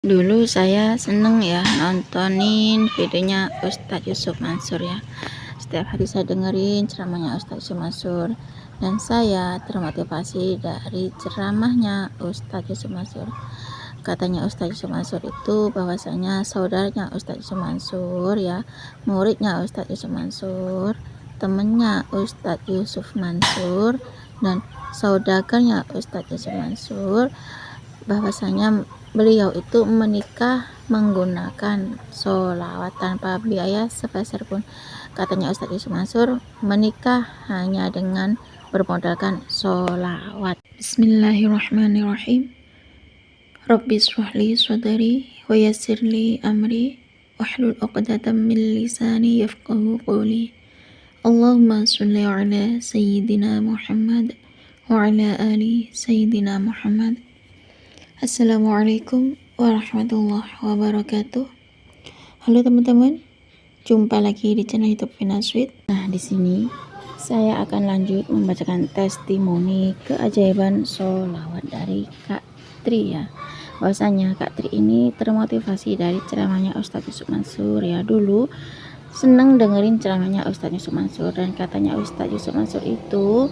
Dulu saya seneng ya nontonin videonya Ustadz Yusuf Mansur ya. Setiap hari saya dengerin ceramahnya Ustadz Yusuf Mansur, dan saya termotivasi dari ceramahnya Ustadz Yusuf Mansur. Katanya Ustadz Yusuf Mansur itu bahwasanya saudaranya Ustadz Yusuf Mansur ya, muridnya Ustadz Yusuf Mansur, temennya Ustadz Yusuf Mansur, dan saudagarnya Ustadz Yusuf Mansur, bahwasanya beliau itu menikah menggunakan sholawat tanpa biaya sepeser pun. Katanya Ustadz Yusuf Mansur, menikah hanya dengan bermodalkan sholawat. Bismillahirrahmanirrahim. Rabbi shrahli sadri wa yassirli amri wahlul 'uqdatam min lisani yafqahu qawli. Allahumma sholli ala sayyidina Muhammad wa ala ali sayyidina Muhammad. Assalamualaikum warahmatullahi wabarakatuh. Halo teman-teman, jumpa lagi di channel YouTube Vina Sweet. Nah, di sini saya akan lanjut membacakan testimoni keajaiban sholawat dari Kak Tri ya. Bahwasanya Kak Tri ini termotivasi dari ceramahnya Ustadz Yusuf Mansur ya. Dulu seneng dengerin ceramahnya Ustadz Yusuf Mansur, dan katanya Ustadz Yusuf Mansur itu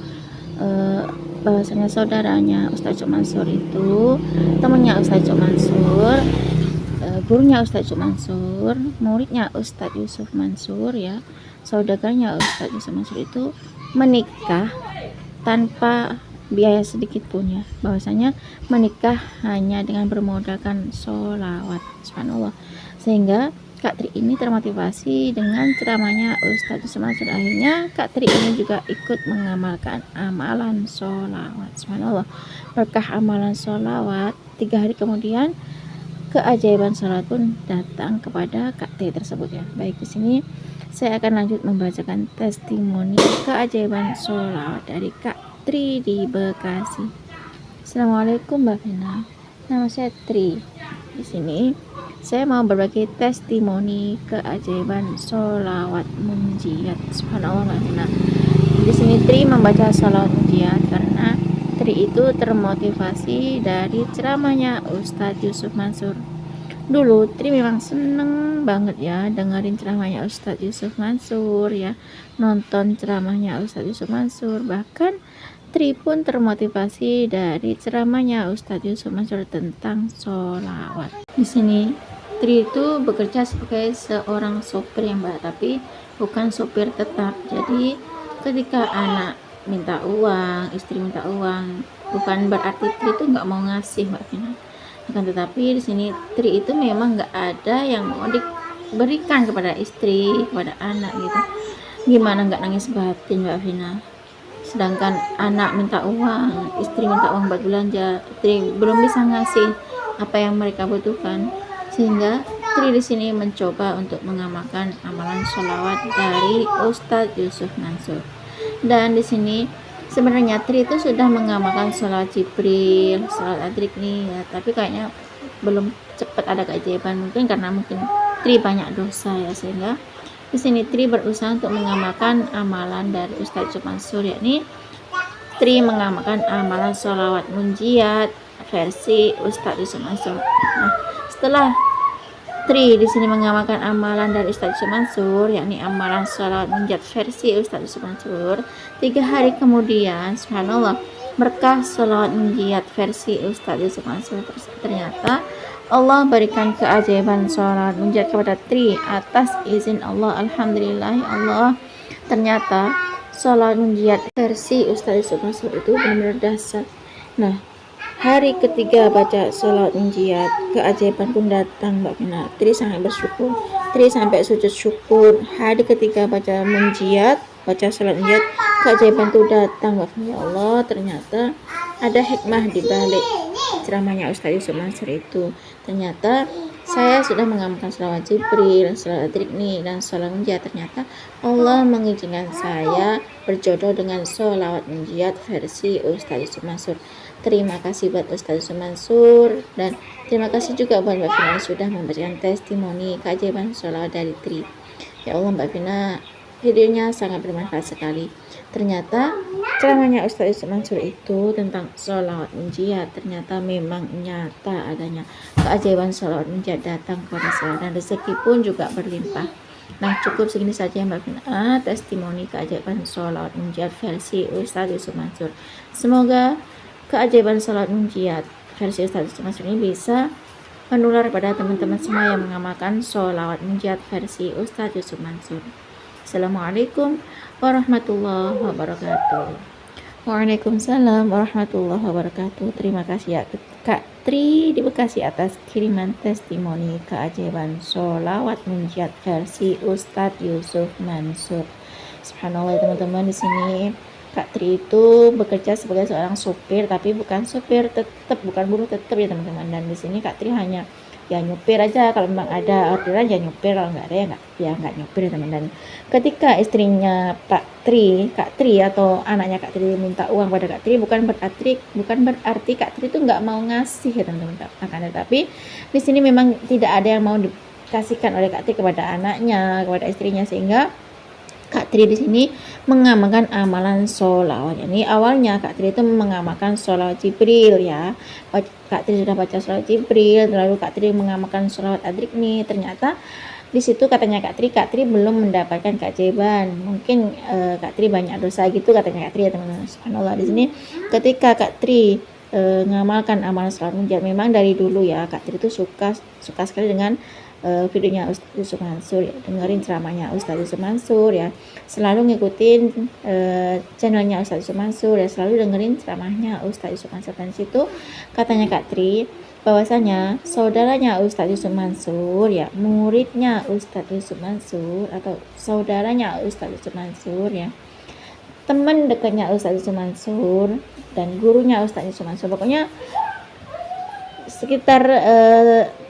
bahwasanya saudaranya Ustadz Yusuf Mansur itu temannya Ustadz Yusuf Mansur, gurunya Ustadz Yusuf Mansur, muridnya Ustadz Yusuf Mansur ya, saudagarnya Ustadz Yusuf Mansur itu menikah tanpa biaya sedikit pun ya. Bahwasanya menikah hanya dengan bermodalkan sholawat, subhanallah. Sehingga Kak Tri ini termotivasi dengan ceramahnya Ustadz Yusuf Mansur. Akhirnya Kak Tri ini juga ikut mengamalkan amalan sholawat, subhanallah. Berkah amalan sholawat, 3 hari kemudian keajaiban sholawat pun datang kepada Kak Tri tersebut ya. Baik, di sini saya akan lanjut membacakan testimoni keajaiban sholawat dari Kak Tri di Bekasi. Assalamualaikum Mbak Vina, nama saya Tri. Di sini saya mau berbagi testimoni keajaiban sholawat munjiat, subhanallah Mbak Vina. Di sini Tri membaca sholawat munjiat karena Tri itu termotivasi dari ceramahnya Ustadz Yusuf Mansur. Dulu Tri memang seneng banget ya dengerin ceramahnya Ustadz Yusuf Mansur ya, nonton ceramahnya Ustadz Yusuf Mansur. Bahkan Tri pun termotivasi dari ceramahnya Ustadz Yusuf Mansur tentang sholawat. Di sini Tri itu bekerja sebagai seorang sopir ya Mbak, tapi bukan sopir tetap. Jadi ketika anak minta uang, istri minta uang, bukan berarti Tri itu nggak mau ngasih Mbak Vina. Akan tetapi di sini Tri itu memang nggak ada yang mau diberikan kepada istri, kepada anak gitu. Gimana nggak nangis batin Mbak Vina? Sedangkan anak minta uang, istri minta uang buat belanja, Tri belum bisa ngasih apa yang mereka butuhkan. Sehingga Tri di sini mencoba untuk mengamalkan amalan sholawat dari Ustadz Yusuf Mansur. Dan di sini sebenarnya Tri itu sudah mengamalkan sholawat Jibril, sholawat Adrik nih ya, tapi kayaknya belum cepat ada keajaiban, mungkin karena Tri banyak dosa ya. Sehingga di sini Tri berusaha untuk mengamalkan amalan dari Ustadz Yusuf Mansur, yakni Tri mengamalkan amalan sholawat munjiat versi Ustadz Yusuf Mansur. Nah, setelah Tri di sini mengamalkan amalan dari Ustadz Yusuf Mansur, yakni amalan sholawat munjiat versi Ustadz Yusuf Mansur, 3 hari kemudian, subhanallah, berkah sholawat munjiat versi Ustadz Yusuf Mansur, ternyata Allah berikan keajaiban sholawat munjiat kepada Tri atas izin Allah. Alhamdulillah ya Allah, ternyata sholawat munjiat versi Ustadz Yusuf Mansur itu benar-benar dahsyat. Nah, hari ketiga baca sholawat munjiat, keajaiban pun datang Mbak Vina. Tri sangat bersyukur, Tri sampai sujud syukur. Hari ketiga baca munjiat, baca sholawat munjiat, keajaiban itu datang Mbak Vina. Ya Allah, ternyata ada hikmah di balik ceramahnya Ustadz Yusuf Mansur itu. Ternyata saya sudah mengamalkan sholawat Jibril, sholawat Adrikni, dan sholawat munjiat. Ternyata Allah mengizinkan saya berjodoh dengan sholawat munjiat versi Ustadz Yusuf Mansur. Terima kasih buat Ustadz Yusuf Mansur, dan terima kasih juga buat Mbak Vina sudah memberikan testimoni keajaiban sholawat dari Tri. Ya Allah Mbak Vina, videonya sangat bermanfaat sekali. Ternyata ceramahnya Ustaz Yusuf Mansur itu tentang sholawat munjiat. Ternyata memang nyata adanya keajaiban sholawat munjiat datang kepada saya, dan rezeki pun juga berlimpah. Nah, cukup segini saja Mbak Vina, testimoni keajaiban sholawat munjiat versi Ustaz Yusuf Mansur. Semoga keajaiban sholawat munjiat versi Ustaz Yusuf Mansur ini bisa menular pada teman-teman semua yang mengamalkan sholawat munjiat versi Ustaz Yusuf Mansur. Assalamualaikum warahmatullahi wabarakatuh. Waalaikumsalam warahmatullahi wabarakatuh. Terima kasih ya Kak Tri di Bekasi atas kiriman testimoni keajaiban sholawat munjiat versi Ustadz Yusuf Mansur. Subhanallah ya teman-teman, di sini Kak Tri itu bekerja sebagai seorang supir, tapi bukan supir tetap, bukan buruh tetap ya teman-teman. Dan di sini Kak Tri hanya ya nyupir aja, kalau memang ada orderan ya nyupir, kalau nggak ada ya nggak nyupir teman. Dan ketika istrinya Kak Tri atau anaknya Kak Tri minta uang pada Kak Tri, bukan berarti Kak Tri itu nggak mau ngasih ya teman-teman, akan tetapi di sini memang tidak ada yang mau dikasihkan oleh Kak Tri kepada anaknya, kepada istrinya, sehingga Kak Tri di sini mengamalkan amalan sholawat. Ini awalnya Kak Tri itu mengamalkan sholawat Jibril ya. Kak Tri sudah baca sholawat Jibril, lalu Kak Tri mengamalkan sholawat Adrikni. Ternyata di situ katanya Kak Tri belum mendapatkan keajaiban. Mungkin Kak Tri banyak dosa gitu katanya Kak Tri ya teman-teman. Subhanallah, di sini ketika Kak Tri mengamalkan amalan sholawat munjiat, memang dari dulu ya Kak Tri itu suka sekali dengan videonya Ustaz Yusuf Mansur ya, dengerin ceramahnya Ustaz Yusuf Mansur ya, selalu ngikutin channelnya Ustaz Yusuf Mansur ya, selalu dengerin ceramahnya Ustaz Yusuf Mansur. Dan situ katanya Kak Tri bahwasanya saudaranya Ustaz Yusuf Mansur ya, muridnya Ustaz Yusuf Mansur atau saudaranya Ustaz Yusuf Mansur ya, teman dekatnya Ustaz Yusuf Mansur dan gurunya Ustaz Yusuf Mansur, pokoknya sekitar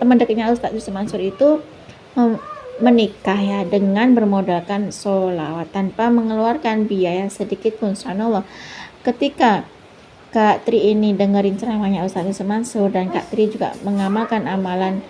teman dekatnya Ustaz Yusuf Mansur itu menikah ya dengan bermodalkan sholawat tanpa mengeluarkan biaya sedikit pun. Subhanallah, ketika Kak Tri ini dengerin ceramahnya Ustaz Yusuf Mansur dan Kak Tri juga mengamalkan amalan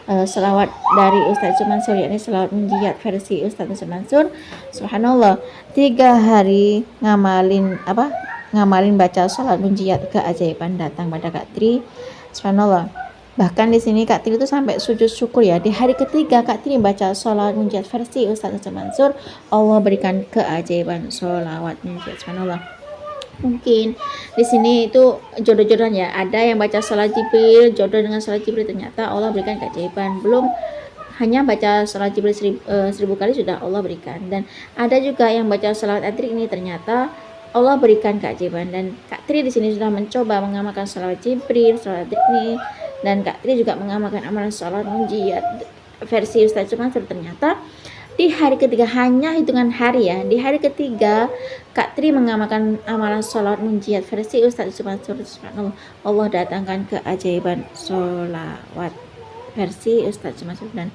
sholawat dari Ustaz Yusuf Mansur, yakni sholawat munjiat versi Ustaz Yusuf Mansur. Subhanallah, 3 hari ngamalin baca sholawat munjiat, keajaiban datang pada Kak Tri. Subhanallah, bahkan di sini Kak Tri itu sampai sujud syukur ya. Di hari ketiga Kak Tri baca sholawat munjiat versi Ustaz Yusuf Mansur, Allah berikan keajaiban sholawat munjiat. Subhanallah, mungkin di sini itu jodoh-jodohan ya. Ada yang baca sholawat Jibril, jodoh dengan sholawat Jibril, ternyata Allah berikan keajaiban. Belum hanya baca sholawat Jibril 1000 kali sudah Allah berikan. Dan ada juga yang baca sholawat Adrik ini, ternyata Allah berikan keajaiban. Dan Kak Tri di sini sudah mencoba mengamalkan sholawat Jibril, sholawat Adrikni, dan Kak Tri juga mengamalkan amalan sholawat munjiat versi Ustaz Yusuf Mansur. Ternyata di hari ketiga, hanya hitungan hari ya, di hari ketiga Kak Tri mengamalkan amalan sholawat munjiat versi Ustaz Yusuf Mansur. Subhanallah, Allah datangkan keajaiban sholawat versi Ustaz Yusuf Mansur. Dan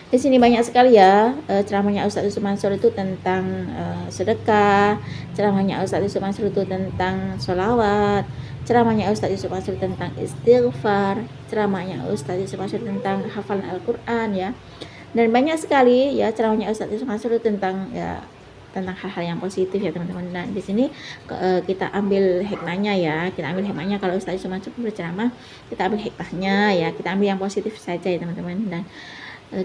di sini banyak sekali ya ceramahnya Ustaz Yusuf Mansur itu tentang sedekah, ceramahnya Ustaz Yusuf Mansur itu tentang sholawat, ceramahnya Ustaz Yusuf Mansur tentang istighfar, ceramahnya Ustaz Yusuf Mansur tentang hafalan Al-Quran ya, dan banyak sekali ya ceramahnya Ustaz Yusuf Mansur itu tentang hal-hal yang positif ya teman-teman. Nah, di sini kita ambil hikmahnya ya, kalau Ustaz Yusuf Mansur berceramah, kita ambil hikmahnya ya, kita ambil yang positif saja ya teman-teman. Dan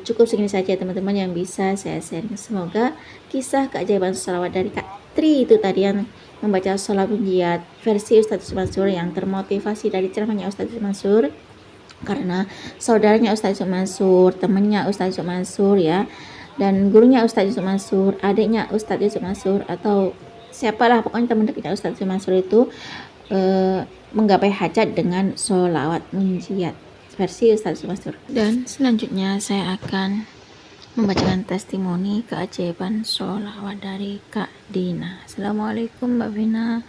cukup segini saja teman-teman yang bisa saya share. Semoga kisah keajaiban sholawat dari Kak Tri itu tadi, yang membaca sholawat munjiat versi Ustaz Yusuf Mansur, yang termotivasi dari ceramahnya Ustaz Yusuf Mansur, karena saudaranya Ustaz Yusuf Mansur, temannya Ustaz Yusuf Mansur ya, dan gurunya Ustaz Yusuf Mansur, adiknya Ustaz Yusuf Mansur, atau siapalah pokoknya teman dekatnya Ustaz Yusuf Mansur itu menggapai hajat dengan sholawat munjiat versi Ustaz Yusuf Mansur. Dan selanjutnya saya akan membacakan testimoni keajaiban sholawat dari Kak Dina. Assalamualaikum Mbak Vina,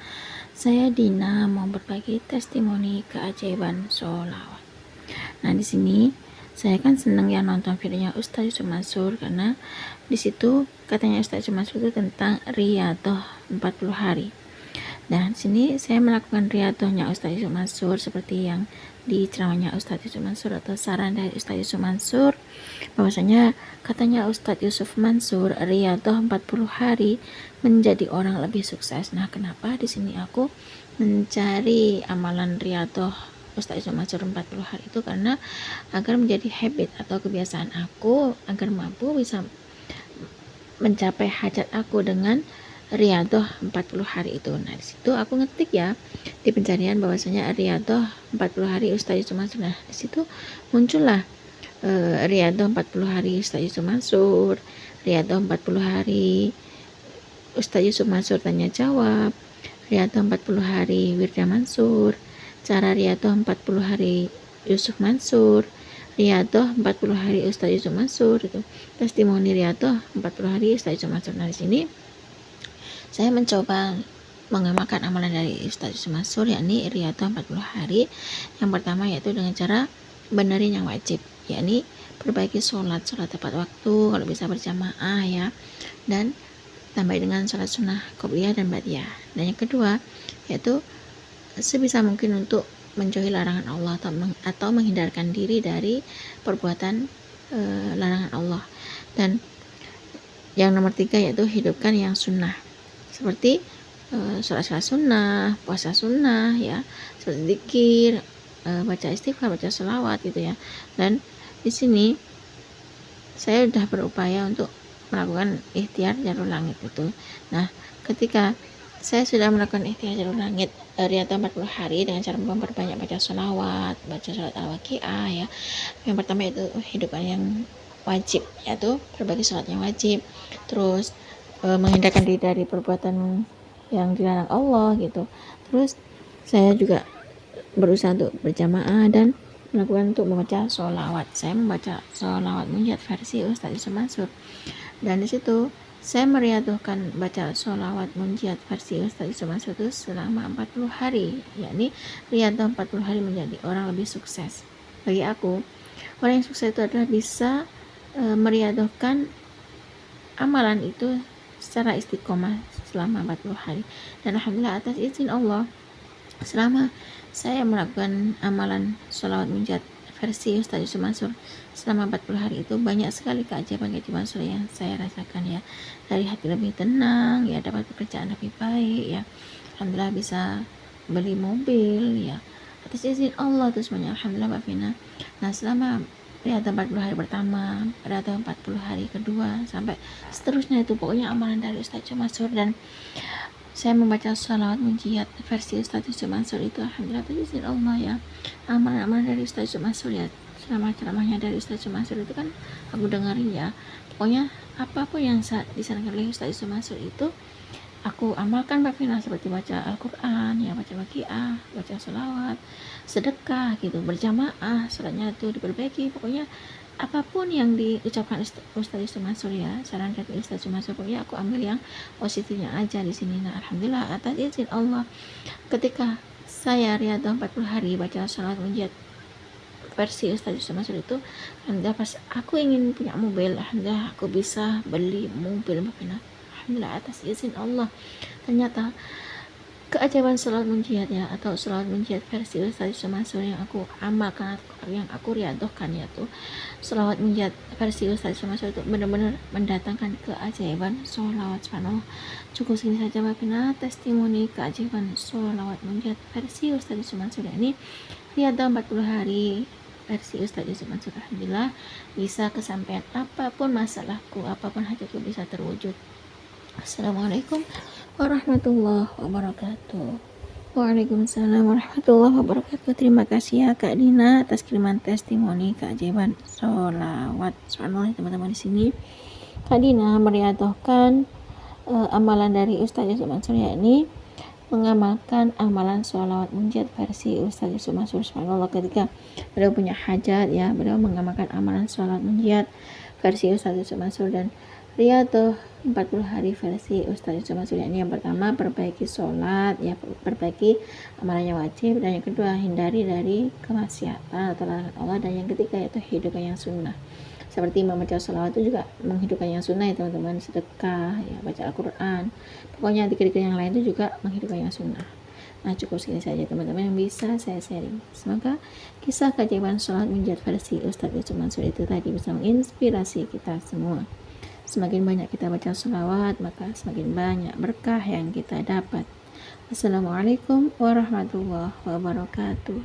saya Dina mau berbagi testimoni keajaiban sholawat. Nah, di sini saya kan senang ya nonton videonya Ustaz Yusuf Mansur, karena di situ katanya Ustaz Yusuf Mansur itu tentang riyadhah 40 hari. Dan sini saya melakukan riyadhahnya Ustaz Yusuf Mansur seperti yang di ceramahnya Ustadz Yusuf Mansur atau saran dari Ustadz Yusuf Mansur, bahwasanya katanya Ustadz Yusuf Mansur, riyadhah 40 hari menjadi orang lebih sukses. Nah, kenapa di sini aku mencari amalan riyadhah Ustadz Yusuf Mansur 40 hari itu karena agar menjadi habit atau kebiasaan aku agar mampu bisa mencapai hajat aku dengan riyadhah 40 hari itu. Nah, di situ aku ngetik ya di pencarian bahwasanya riyadhah 40 hari Ustadz Yusuf Mansur. Nah, di situ muncullah riyadhah 40 hari Ustadz Yusuf Mansur, riyadhah 40 hari Ustadz Yusuf Mansur tanya jawab, riyadhah 40 hari Wirda Mansur, cara riyadhah 40 hari Yusuf Mansur, riyadhah 40 hari Ustadz Yusuf Mansur, itu testimoni riyadhah 40 hari Ustadz Yusuf Mansur. Nah, di sini saya mencoba mengamalkan amalan dari Ustadz Yusuf Mansur, yakni riyadhah 40 hari. Yang pertama yaitu dengan cara benerin yang wajib, yakni perbaiki sholat tepat waktu, kalau bisa berjamaah ya, dan tambah dengan sholat sunnah qobliyah dan ba'diyah. Dan yang kedua yaitu sebisa mungkin untuk menjauhi larangan Allah atau menghindarkan diri dari perbuatan larangan Allah. Dan yang nomor 3 yaitu hidupkan yang sunnah, seperti sholat sunnah, puasa sunnah ya, seperti zikir, baca istighfar, baca sholawat gitu ya. Dan di sini saya sudah berupaya untuk melakukan ikhtiar jalur langit itu. Nah, ketika saya sudah melakukan ikhtiar jalur langit riyadhah 40 hari dengan cara memperbanyak baca sholawat, baca sholat al-waqiah ya. Yang pertama itu hidupkan yang wajib, yaitu berbagi sholat yang wajib, terus menghindarkan diri dari perbuatan yang dilarang Allah gitu. Terus saya juga berusaha untuk berjamaah dan melakukan untuk membaca sholawat. Saya membaca sholawat munjat versi Ustadz Yusuf Mansur, dan di situ saya meriaduhkan baca sholawat munjat versi Ustadz Yusuf Mansur itu selama 40 hari, yakni riyadhah 40 hari menjadi orang lebih sukses. Bagi aku, orang yang sukses itu adalah bisa meriaduhkan amalan itu secara istiqomah selama 40 hari. Dan alhamdulillah atas izin Allah, selama saya melakukan amalan sholawat munjat versi Ustadz Yusuf Mansur selama 40 hari itu, banyak sekali keajaiban-keajaiban yang saya rasakan ya. Dari hati lebih tenang ya, dapat pekerjaan lebih baik ya, alhamdulillah bisa beli mobil ya, atas izin Allah itu semuanya, alhamdulillah Mbak Vina. Nah, selama riyadhah 40 hari pertama, riyadhah 40 hari kedua, sampai seterusnya itu pokoknya amalan dari Ustadz Yusuf Mansur. Dan saya membaca sholawat munjiat versi Ustadz Yusuf Mansur itu alhamdulillah atas izin Allah ya. Amalan-amalan dari Ustadz Yusuf Mansur ya, ceramah-ceramahnya dari Ustadz Yusuf Mansur itu kan aku dengerin ya. Pokoknya apapun yang disarankan oleh Ustadz Yusuf Mansur itu aku amalkan Mbak Vina, seperti baca Al-Quran ya, baca waqiah, baca sholawat, sedekah gitu, berjamaah, sholatnya itu diperbaiki. Pokoknya apapun yang diucapkan Ustadz Yusuf Mansur ya, saran dari Ustadz Yusuf Mansur, pokoknya aku ambil yang positifnya aja di sini. Nah, alhamdulillah atas izin Allah, ketika saya riyadhah 40 hari baca sholawat munjat versi Ustadz Yusuf Mansur itu, alhamdulillah pas aku ingin punya mobil, alhamdulillah aku bisa beli mobil Mbak Vina. Alhamdulillah atas izin Allah. Ternyata keajaiban sholat munjiat ya, atau sholat munjiat versi Ustadz Yusuf Mansur yang aku amalkan, yang aku riadohkan, yaitu sholawat munjiat versi Ustadz Yusuf Mansur itu benar-benar mendatangkan keajaiban sholawat. Subhanallah. Cukup segini saja Mbak Vina testimoni keajaiban sholawat munjiat versi Ustadz Yusuf Mansur ini, riyadhah 40 hari versi Ustadz Yusuf Mansur. Alhamdulillah bisa kesampaian apapun masalahku, apapun hajatku bisa terwujud. Assalamualaikum warahmatullahi wabarakatuh. Waalaikumsalam warahmatullahi wabarakatuh. Terima kasih ya Kak Dina atas kiriman testimoni keajaiban sholawat. Subhanallah teman-teman, di sini Kak Dina meriadohkan amalan dari Ustadz Yusuf Mansur, yakni mengamalkan amalan sholawat munjat versi Ustadz Yusuf Mansur. Subhanallah, ketika beliau punya hajat ya, beliau mengamalkan amalan sholawat munjat versi Ustadz Yusuf Mansur dan riyadhah 40 hari versi Ustadz Yusuf Mansur. Yang pertama, perbaiki sholat ya, perbaiki amalannya wajib, dan yang kedua, hindari dari kemaksiatan atau larangan Allah, dan yang ketiga yaitu hidupkan yang sunnah, seperti membaca sholawat itu juga menghidupkan yang sunnah ya teman-teman, sedekah ya, baca Al-Quran, pokoknya dikir-dikir yang lain itu juga menghidupkan yang sunnah. Nah, cukup segini saja teman-teman yang bisa saya sharing. Semoga kisah keajaiban sholat menjadi versi Ustadz Yusuf Mansur itu tadi bisa menginspirasi kita semua. Semakin banyak kita baca sholawat, maka semakin banyak berkah yang kita dapat. Assalamualaikum warahmatullahi wabarakatuh.